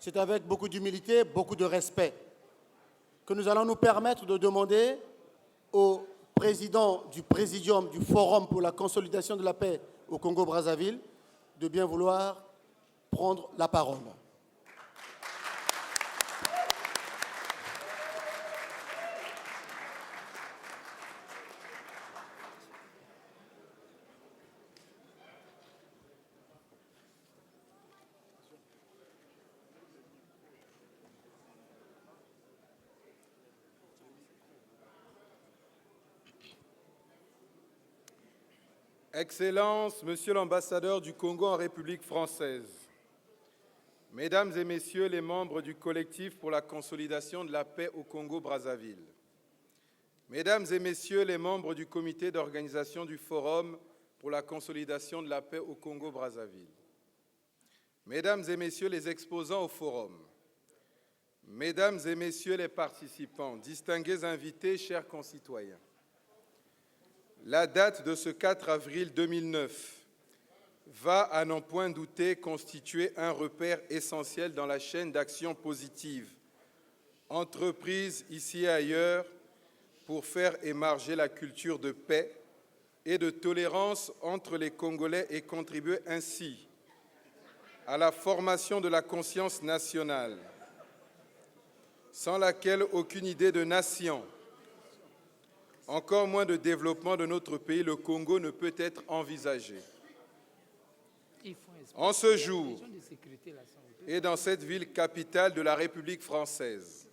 c'est avec beaucoup d'humilité, beaucoup de respect, que nous allons nous permettre de demander au président du Présidium du Forum pour la consolidation de la paix au Congo-Brazzaville de bien vouloir prendre la parole. Excellences, Monsieur l'ambassadeur du Congo en République française, Mesdames et Messieurs les membres du collectif pour la consolidation de la paix au Congo-Brazzaville, Mesdames et Messieurs les membres du comité d'organisation du Forum pour la consolidation de la paix au Congo-Brazzaville, Mesdames et Messieurs les exposants au Forum, Mesdames et Messieurs les participants, distingués invités, chers concitoyens, la date de ce 4 avril 2009 va, à n'en point douter, constituer un repère essentiel dans la chaîne d'action positive, entreprise ici et ailleurs, pour faire émerger la culture de paix et de tolérance entre les Congolais et contribuer ainsi à la formation de la conscience nationale, sans laquelle aucune idée de nation, encore moins de développement de notre pays, le Congo, ne peut être envisagé. En ce jour, et dans cette ville capitale de la République française,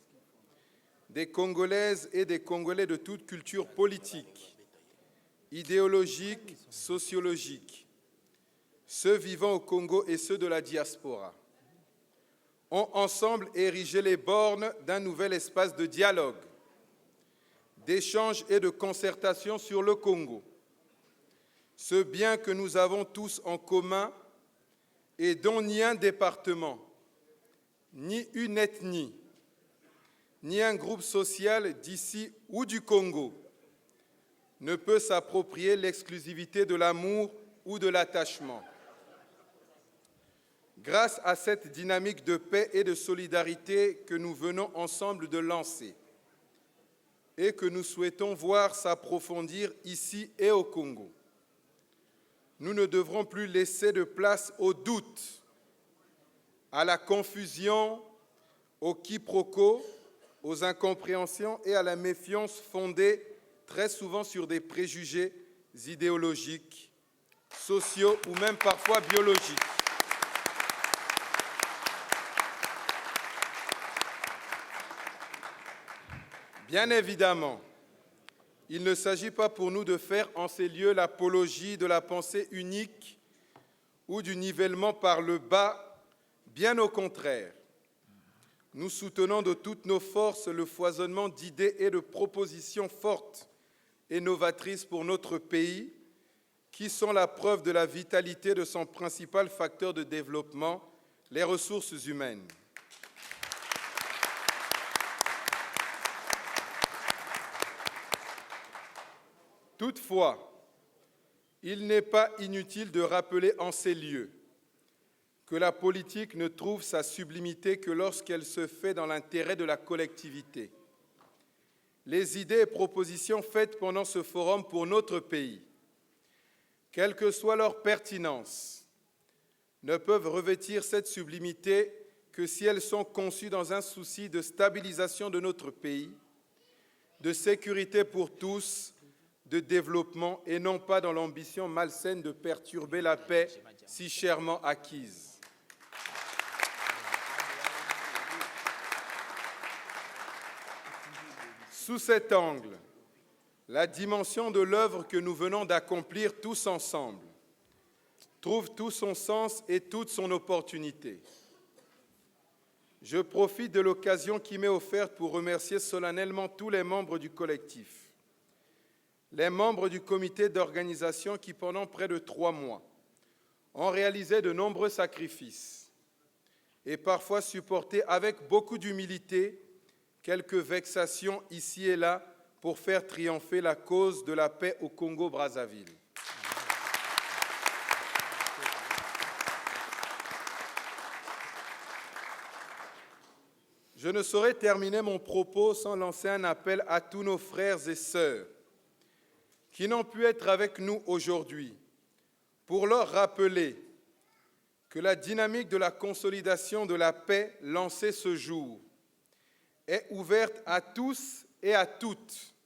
des Congolaises et des Congolais de toute culture politique, idéologique, sociologique, ceux vivant au Congo et ceux de la diaspora, ont ensemble érigé les bornes d'un nouvel espace de dialogue, d'échange et de concertation sur le Congo, ce bien que nous avons tous en commun et dont ni un département, ni une ethnie, ni un groupe social d'ici ou du Congo ne peut s'approprier l'exclusivité de l'amour ou de l'attachement. Grâce à cette dynamique de paix et de solidarité que nous venons ensemble de lancer, et que nous souhaitons voir s'approfondir ici et au Congo, nous ne devrons plus laisser de place au doute, à la confusion, au quiproquo, aux incompréhensions et à la méfiance fondée très souvent sur des préjugés idéologiques, sociaux ou même parfois biologiques. Bien évidemment, il ne s'agit pas pour nous de faire en ces lieux l'apologie de la pensée unique ou du nivellement par le bas, bien au contraire. Nous soutenons de toutes nos forces le foisonnement d'idées et de propositions fortes et novatrices pour notre pays, qui sont la preuve de la vitalité de son principal facteur de développement, les ressources humaines. Toutefois, il n'est pas inutile de rappeler en ces lieux que la politique ne trouve sa sublimité que lorsqu'elle se fait dans l'intérêt de la collectivité. Les idées et propositions faites pendant ce forum pour notre pays, quelle que soit leur pertinence, ne peuvent revêtir cette sublimité que si elles sont conçues dans un souci de stabilisation de notre pays, de sécurité pour tous, de développement et non pas dans l'ambition malsaine de perturber la paix si chèrement acquise. Sous cet angle, la dimension de l'œuvre que nous venons d'accomplir tous ensemble trouve tout son sens et toute son opportunité. Je profite de l'occasion qui m'est offerte pour remercier solennellement tous les membres du collectif, les membres du comité d'organisation qui, pendant près de 3 mois, ont réalisé de nombreux sacrifices et parfois supporté avec beaucoup d'humilité quelques vexations ici et là pour faire triompher la cause de la paix au Congo-Brazzaville. Je ne saurais terminer mon propos sans lancer un appel à tous nos frères et sœurs qui n'ont pu être avec nous aujourd'hui pour leur rappeler que la dynamique de la consolidation de la paix lancée ce jour est ouverte à tous et à toutes,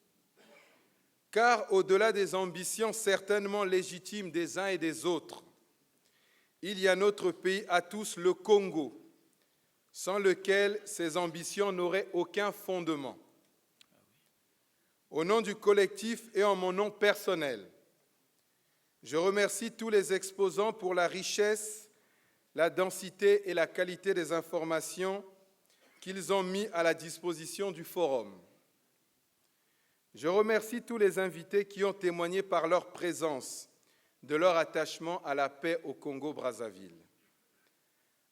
car au-delà des ambitions certainement légitimes des uns et des autres, il y a notre pays à tous, le Congo, sans lequel ces ambitions n'auraient aucun fondement. Au nom du collectif et en mon nom personnel, je remercie tous les exposants pour la richesse, la densité et la qualité des informations qu'ils ont mis à la disposition du forum. Je remercie tous les invités qui ont témoigné par leur présence de leur attachement à la paix au Congo-Brazzaville.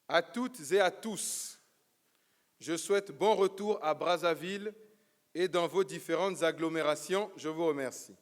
À toutes et à tous, je souhaite bon retour à Brazzaville et dans vos différentes agglomérations. Je vous remercie.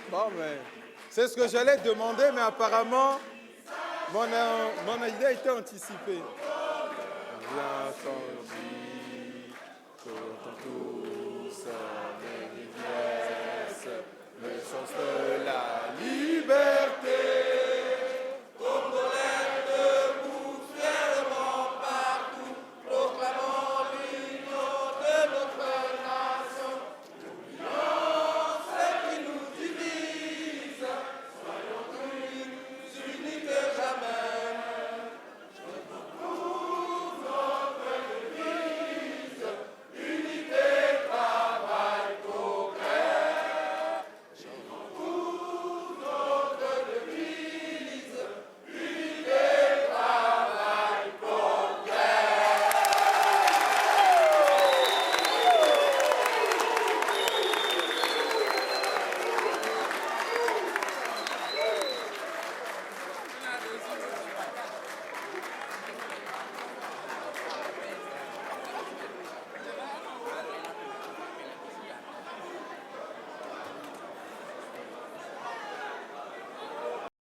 Bon, mais c'est ce que j'allais demander, mais apparemment, mon idée a été anticipée.